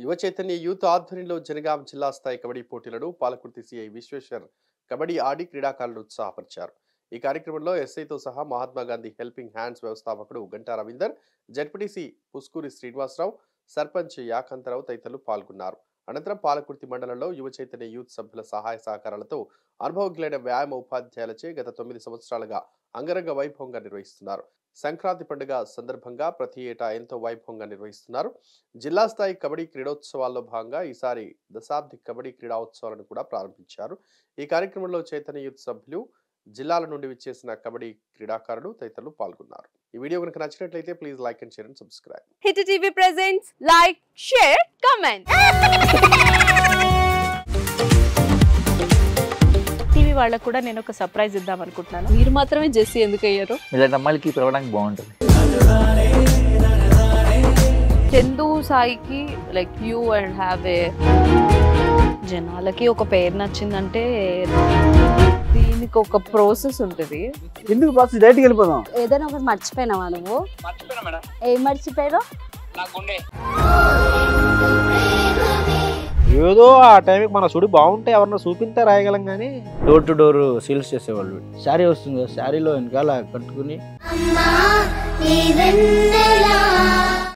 యువ చైతన్య యూత్ ఆధ్వర్యంలో జనగాం జిల్లా స్థాయి కబడ్డీ పోటీలను పాలకుర్తి సిఐ విశ్వేశ్వర్ కబడ్డీ ఆడి క్రీడాకారులను ఉత్సాహపరిచారు. ఈ కార్యక్రమంలో ఎస్ఐతో సహా మహాత్మా గాంధీ హెల్పింగ్ హ్యాండ్స్ వ్యవస్థాపకుడు గంటా రవీందర్, జడ్పీటీసీ పుస్కూరి శ్రీనివాసరావు, సర్పంచ్ యాకంతరావు తదితరులు పాల్గొన్నారు. అనంతరం పాలకుర్తి మండలంలో యువ చైతన్య యూత్ సభ్యుల సహాయ సహకారాలతో అనుభవజ్ఞులైన వ్యాయామ ఉపాధ్యాయులచే గత 9 సంవత్సరాలుగా అంగరంగ వైభవంగా నిర్వహిస్తున్నారు. సంక్రాంతి పండుగ సందర్భంగా ప్రతి ఏటా ఎంతో వైభవంగా నిర్వహిస్తున్నారు. జిల్లా స్థాయి కబడ్డీ క్రీడోత్సవాల్లో భాగంగా ఈసారి దశాబ్ది కబడ్డీ క్రీడోత్సవాలను కూడా ప్రారంభించారు. ఈ కార్యక్రమంలో చైతన్య యూత్ సభ్యులు, జిల్లాల నుండి విచ్చేసిన కబడ్డీ క్రీడాకారులు తదితరులు పాల్గొన్నారు. ఈ వీడియో కనుక నచ్చినట్లయితే please like and share and subscribe. Hit TV presents like, share, comment. TV వాళ్ళకు కూడా నేను ఒక సర్ప్రైజ్ ఇద్దాం అనుకుంటున్నాను. మీరు మాత్రమే జెస్సీ ఎందుకు అయ్యారు? ఇలాంటి అమ్మాయిలకి పిలవడానికి బాగుంటుంది. చందు సాయికి like you and have a జనాలకి ఒక పేరు నచ్చిందంటే దీనికి ఒక ప్రాసెస్ ఉంటుంది. ఎందుకు ప్రాసెస్ డైరెక్ట్‌గా వెళ్ళిపోదాం. ఏదైనా ఒకటి మర్చిపోయినావా నువ్వు? మర్చిపోయినా మేడం. ఏం మర్చిపోయావు? నా గుండె. ఏదో ఆ టైంకి మన సుడి బాగుంటే ఎవరన్నా చూపిస్తే రాయగలం కానీ డోర్ టు డోర్ సేల్స్ చేసేవాళ్ళు. శారీ వస్తుంది, శారీలో వెనకాల కట్టుకుని